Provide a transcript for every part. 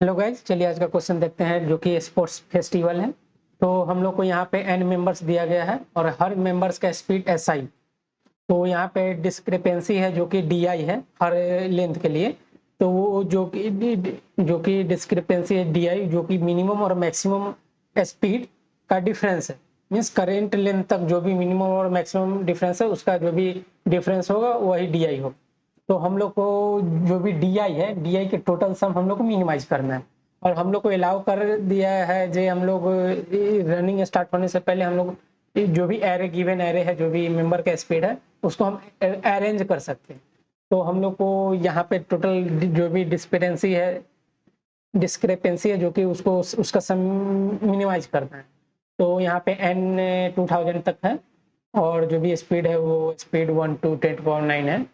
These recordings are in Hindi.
हेलो गाइस, चलिए आज का क्वेश्चन देखते हैं जो कि स्पोर्ट्स फेस्टिवल है। तो हम लोग को यहाँ पे n मेंबर्स दिया गया है और हर मेंबर्स का स्पीड SI। तो यहाँ पे डिस्क्रिपेंसी है जो कि DI है हर लेंथ के लिए। तो वो जो कि डिस्क्रिपेंसी है DI जो कि मिनिमम और मैक्सिमम स्पीड का डिफरेंस है। मीन्स करेंट लेंथ तक जो भी मिनिमम और मैक्सिमम डिफरेंस है उसका जो भी डिफरेंस होगा वही DI होगा। तो हम लोग को जो भी DI है, DI के टोटल सम हम लोग को मिनिमाइज करना है। और हम लोग को अलाउ कर दिया है जो हम लोग रनिंग स्टार्ट होने से पहले हम लोग जो भी एरे गिवन एरे है, जो भी मेंबर का स्पीड है उसको हम अरेंज कर सकते हैं। तो हम लोग को यहाँ पे टोटल जो भी डिस्क्रिपेंसी है जो कि उसको उसका सम मिनिमाइज करना है। तो यहाँ पे n 2000 तक है और जो भी स्पीड है वो स्पीड 1 to 10⁹ है।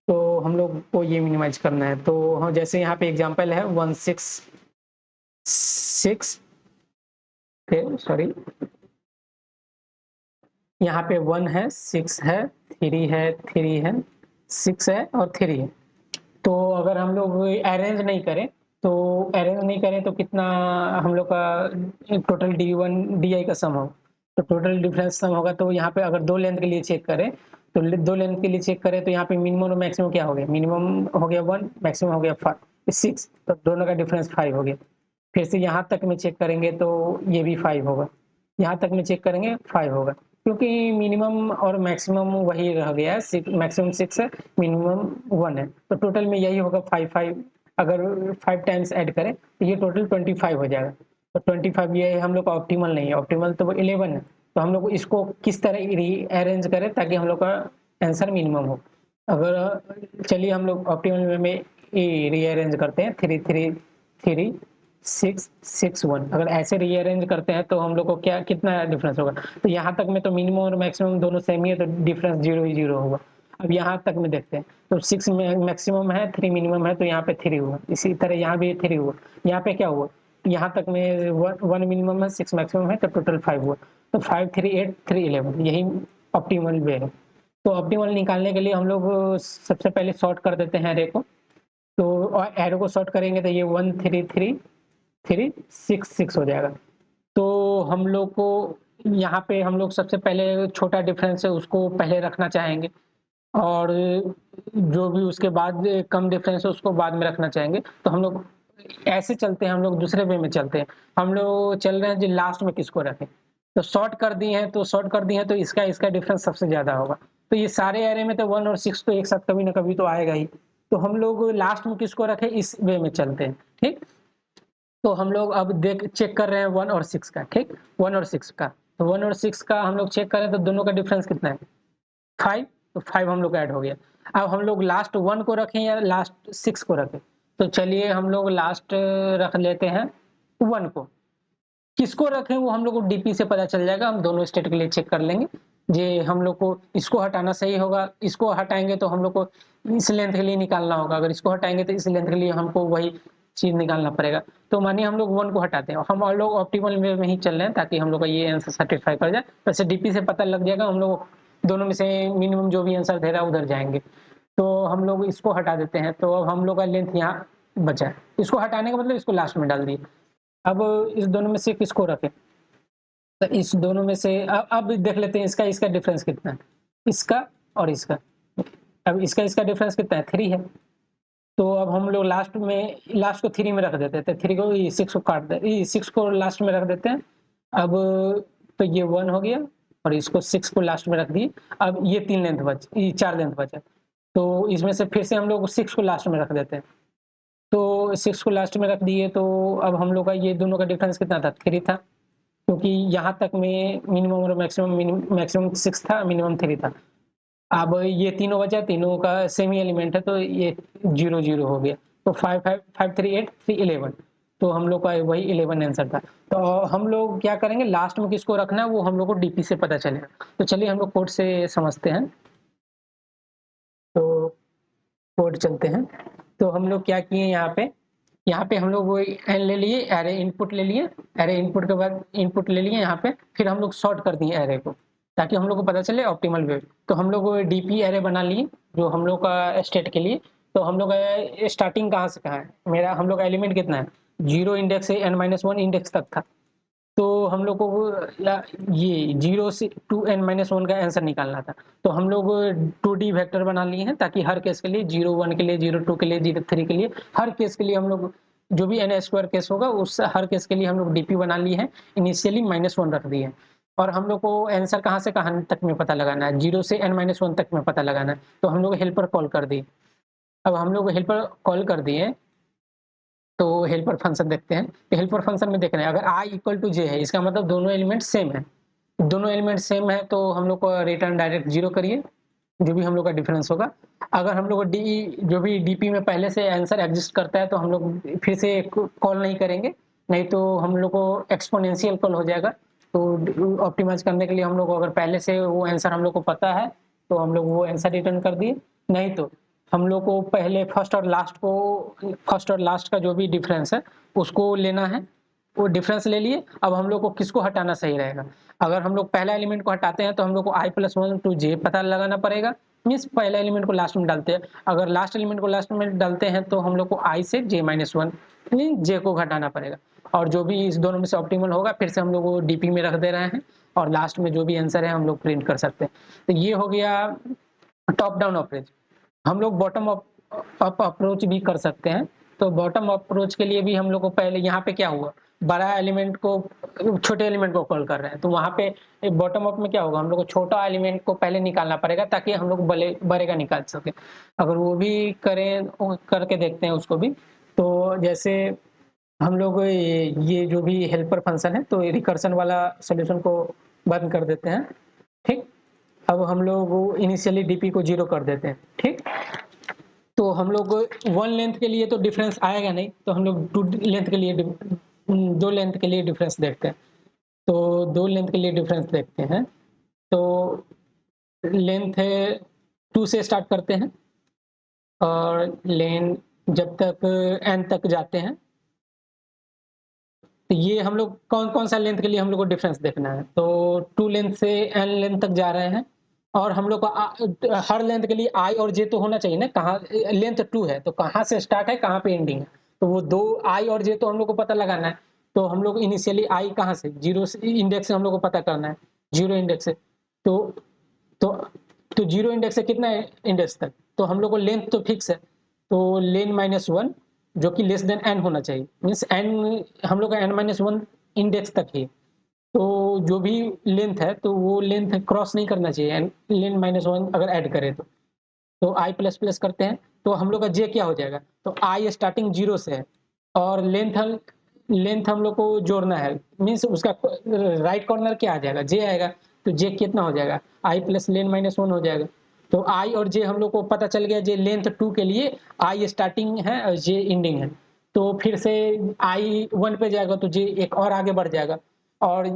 तो हम लोग को ये मिनिमाइज करना है। तो हाँ, जैसे यहाँ पे एग्जांपल है 166 सॉरी, यहाँ पे 1 है, 6 है, 3 है, 3 है, 6 है और 3 है। तो अगर हम लोग अरेंज नहीं करें तो कितना हम लोग का टोटल DI का सम हो। तो टोटल डिफरेंस सम होगा। तो यहाँ पे अगर दो लेंथ के लिए चेक करें तो दो लेंथ के लिए चेक करें तो यहाँ पे मिनिमम और मैक्सिमम क्या हो गया, मिनिमम हो गया 1, मैक्सिमम हो गया 6। तो दोनों का डिफरेंस 5 हो गया। फिर से यहाँ तक में चेक करेंगे तो ये भी 5 होगा, यहाँ तक में चेक करेंगे 5 होगा, क्योंकि मिनिमम और मैक्सिमम वही रह गया है। मैक्सिमम 6 है, मिनिमम 1 है। तो टोटल में यही होगा 5। अगर 5 टाइम्स ऐड करें तो ये टोटल 25 हो जाएगा। तो 25 ये हम लोग का ऑप्टिमल नहीं है, ऑप्टिमल तो वो 11 है। तो हम लोग इसको किस तरह रीअरेंज करें ताकि हम लोग का आंसर मिनिमम हो। अगर चलिए हम लोग ऑप्टिमल में रीअरेंज करते हैं 3 3 3 6 6 1। अगर ऐसे रीअरेंज करते हैं तो हम लोग को क्या कितना डिफरेंस होगा। तो यहाँ तक में तो मिनिमम और मैक्सिमम दोनों सेम ही है, तो डिफरेंस 0 ही 0 होगा। अब यहाँ तक में देखते हैं तो 6 मैक्सिमम है, 3 मिनिमम है, तो यहाँ पे 3 हुआ। इसी तरह यहाँ भी 3 हुआ। यहाँ पे क्या हुआ, यहाँ तक में 1 मिनिमम है, 6 मैक्सिमम है, तो टोटल 5 हुआ। तो 5 3 8 3 11 यही ऑप्टिमल वे है। तो ऑप्टिमल निकालने के लिए हम लोग सबसे पहले सॉर्ट कर देते हैं एरे को। तो एरो को सॉर्ट करेंगे तो ये 1 3 3 3 6 6 हो जाएगा। तो हम लोग को यहाँ पे हम लोग सबसे पहले छोटा डिफरेंस है उसको पहले रखना चाहेंगे और जो भी उसके बाद कम डिफरेंस है उसको बाद में रखना चाहेंगे। तो हम लोग ऐसे चलते हैं, हम लोग दूसरे वे में चलते हैं। हम लोग चल रहे हैं जी लास्ट में किसको रखें। तो सॉर्ट कर दिए हैं तो इसका इसका डिफरेंस सबसे ज्यादा होगा। तो ये सारे एरे में तो 1 और 6 तो एक साथ कभी ना कभी तो आएगा ही। तो हम लोग लास्ट में किसको रखें, इस वे में चलते हैं। ठीक, तो हम लोग अब चेक कर रहे हैं 1 और 6 का। ठीक, 1 और 6 का, तो 1 और 6 का हम लोग चेक करें तो दोनों का डिफरेंस कितना है, 5। तो 5 हम लोग का ऐड हो गया। अब हम लोग लास्ट 1 को रखें या लास्ट 6 को रखें। तो चलिए हम लोग लास्ट रख लेते हैं 1 को। किसको रखें वो हम लोग को DP से पता चल जाएगा। हम दोनों स्टेट के लिए चेक कर लेंगे। जे हम लोग को इसको हटाना सही होगा, इसको हटाएंगे तो हम लोग को इस लेंथ के लिए निकालना होगा, अगर इसको हटाएंगे तो इस लेंथ के लिए हमको वही चीज निकालना पड़ेगा। तो मानिए हम लोग 1 को हटाते हैं, हम और लोग ऑप्टिमल वे में ही चल रहे हैं ताकि हम लोग का ये आंसर सर्टिफाई कर जाए। वैसे DP से पता लग जाएगा, हम लोग दोनों में से मिनिमम जो भी आंसर दे रहा है उधर जाएंगे। तो हम लोग इसको हटा देते हैं। तो अब हम लोग का लेंथ यहाँ बचा है। इसको हटाने का मतलब इसको लास्ट में डाल दिए। अब इस दोनों में से किसको रखें, तो इस दोनों में से अब देख लेते हैं इसका इसका डिफरेंस कितना है, इसका और इसका। अब इसका इसका डिफरेंस कितना है, 3 है। तो अब हम लोग लास्ट को 3 में रख देते हैं। 3 को 6 को काट दे, 6 को लास्ट में रख देते हैं। अब तो ये 1 हो गया और इसको 6 को लास्ट में रख दिए। अब ये 4 लेंथ बचा। तो इसमें से फिर से हम लोग 6 को लास्ट में रख देते हैं। तो 6 को लास्ट में रख दिए। तो अब हम लोग का ये दोनों का डिफरेंस कितना था, 3 था, क्योंकि यहाँ तक में मिनिमम और मैक्सिमम 6 था, मिनिमम 3 था। अब ये तीनों बचा, तीनों का सेमी एलिमेंट है तो ये 0 0 हो गया। तो 5 5 5 3 8 3 11। तो हम लोग का वही 11 आंसर था। तो हम लोग क्या करेंगे, लास्ट में किसको रखना है वो हम लोग को DP से पता चलेगा। तो चलिए हम लोग कोड से समझते हैं। तो कोड चलते हैं। तो हम लोग क्या किए, यहाँ पे हम लोग वो एन ले लिए, एरे इनपुट ले लिए। एरे इनपुट के बाद इनपुट ले लिए यहाँ पे, फिर हम लोग सॉर्ट कर दिए एरे को ताकि हम लोग को पता चले ऑप्टिमल वे। तो हम लोग DP एरे बना लिए जो हम लोग का स्टेट के लिए। तो हम लोग स्टार्टिंग कहाँ से कहाँ है, हम लोग का एलिमेंट कितना है, 0 इंडेक्स से n-1 इंडेक्स तक था। तो हम लोग को ये 0 से टू n-1 का आंसर निकालना था। तो हम लोग 2D वेक्टर बना लिए हैं ताकि हर केस के लिए 0, 1 के लिए, 0, 2 के लिए, 0, 3 के लिए, हर केस के लिए हम लोग जो भी n स्क्वायर केस होगा उस हर केस के लिए हम लोग डीपी बना लिए हैं। इनिशियली -1 रख दिए हैं और हम लोग को आंसर कहाँ से कहाँ तक में पता लगाना है, 0 से n-1 तक में पता लगाना है। तो हम लोग हेल्पर कॉल कर दिए। अब हम लोग हेल्पर कॉल कर दिए तो हेल्पर फंक्शन देखते हैं। तो हेल्पर फंक्शन में देख रहे हैं अगर i इक्वल टू j है इसका मतलब दोनों एलिमेंट सेम है। दोनों एलिमेंट सेम है तो हम लोग को रिटर्न डायरेक्ट 0 करिए, जो भी हम लोग का डिफरेंस होगा। अगर हम लोग को डी जो भी डीपी में पहले से आंसर एग्जिस्ट करता है तो हम लोग फिर से कॉल नहीं करेंगे, नहीं तो हम लोग को एक्सपोनेंशियल कॉल हो जाएगा। तो ऑप्टिमाइज करने के लिए हम लोग को अगर पहले से वो आंसर हम लोग को पता है तो हम लोग वो आंसर रिटर्न कर दिए, नहीं तो हम लोग को पहले फर्स्ट और लास्ट का जो भी डिफरेंस है उसको लेना है। वो डिफरेंस ले लिए। अब हम लोग को किसको हटाना सही रहेगा, अगर हम लोग पहला एलिमेंट को हटाते हैं तो हम लोग को i+1 टू j पता लगाना पड़ेगा। मीन्स पहला एलिमेंट को लास्ट में डालते हैं, अगर लास्ट एलिमेंट को लास्ट में डालते हैं तो हम लोग को i से j-1 मीन्स j को घटाना पड़ेगा। और जो भी इस दोनों में से ऑप्टिमल होगा फिर से हम लोग वो डीपी में रख दे रहे हैं और लास्ट में जो भी आंसर है हम लोग प्रिंट कर सकते हैं। तो ये हो गया टॉप डाउन अप्रोच। हम लोग बॉटम अप अप्रोच भी कर सकते हैं। तो बॉटम अप्रोच के लिए भी हम लोग को पहले यहाँ पे क्या हुआ, बड़ा एलिमेंट को छोटे एलिमेंट को कॉल कर रहे हैं तो वहाँ पे बॉटम अप में क्या होगा, हम लोग को छोटा एलिमेंट को पहले निकालना पड़ेगा ताकि हम लोग बड़े का निकाल सके। अगर वो भी करें करके देखते हैं उसको भी। तो जैसे हम लोग ये जो भी हेल्पर फंक्शन है तो रिकर्सन वाला सोल्यूशन को बंद कर देते हैं। ठीक, अब हम लोग इनिशियली डीपी को 0 कर देते हैं। ठीक, तो हम लोग 1 लेंथ के लिए तो डिफरेंस आएगा नहीं, तो हम लोग 2 लेंथ के लिए 2 लेंथ के लिए डिफरेंस देखते हैं। तो 2 लेंथ के लिए डिफरेंस देखते हैं। तो लेंथ है 2 से स्टार्ट करते हैं और लेंथ जब तक n तक जाते हैं। तो ये हम लोग कौन सा लेंथ के लिए हम लोग को डिफरेंस देखना है, तो 2 लेंथ से n लेंथ तक जा रहे हैं और हम लोग को हर लेंथ के लिए i और j तो होना चाहिए ना, कहाँ लेंथ 2 है तो कहाँ से स्टार्ट है कहाँ पे एंडिंग है, तो वो 2 i और j तो हम लोग को पता लगाना है। तो हम लोग इनिशियली i कहाँ से 0 से इंडेक्स से हम लोग को पता करना है, 0 इंडेक्स से। तो तो तो 0 इंडेक्स से कितना इंडेक्स तक, तो हम लोग को लेंथ तो फिक्स है, तो लेन -1 जो कि लेस देन n होना चाहिए। मीन्स n हम लोग का n-1 इंडेक्स तक ही, तो जो भी लेंथ है तो वो लेंथ क्रॉस नहीं करना चाहिए लेन -1 अगर ऐड करें तो i प्लस प्लस करते हैं तो हम लोग का j क्या हो जाएगा, तो i स्टार्टिंग 0 से है और लेंथ हम लोग को जोड़ना है। मीन्स उसका राइट कॉर्नर क्या आ जाएगा, j आएगा, तो j कितना हो जाएगा i प्लस लेन -1 हो जाएगा। तो i और j हम लोग को पता चल गया, j लेंथ 2 के लिए i स्टार्टिंग है और j एंडिंग है। तो फिर से i 1 पे जाएगा तो j एक और आगे बढ़ जाएगा और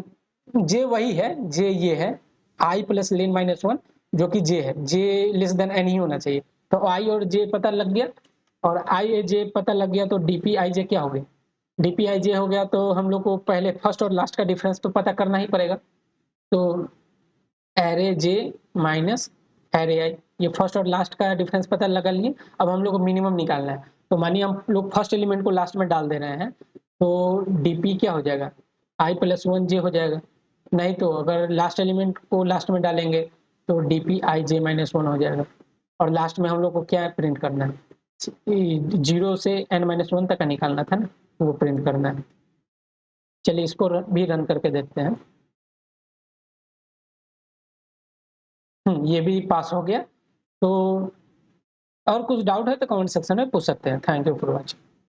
j वही है, j ये है i प्लस लेन -1 जो कि j है, j लेस देन n ही होना चाहिए। तो i और j पता लग गया और i j पता लग गया तो dp ij क्या हो गया, dp ij हो गया। तो हम लोग को पहले फर्स्ट और लास्ट का डिफरेंस तो पता करना ही पड़ेगा। तो array j minus array i, ये फर्स्ट और लास्ट का डिफरेंस पता लगा लिए। अब हम लोग को मिनिमम निकालना है, तो मानिए हम लोग फर्स्ट एलिमेंट को लास्ट में डाल दे रहे हैं तो dp क्या हो जाएगा, i+1j हो जाएगा। नहीं तो अगर लास्ट एलिमेंट को लास्ट में डालेंगे तो dp ij-1 हो जाएगा। और लास्ट में हम लोग को क्या प्रिंट करना है, 0 से n-1 तक का निकालना था ना, वो प्रिंट करना है। चलिए इसको भी रन करके देखते हैं। ये भी पास हो गया। तो और कुछ डाउट है तो कमेंट सेक्शन में पूछ सकते हैं। Thank you for watching.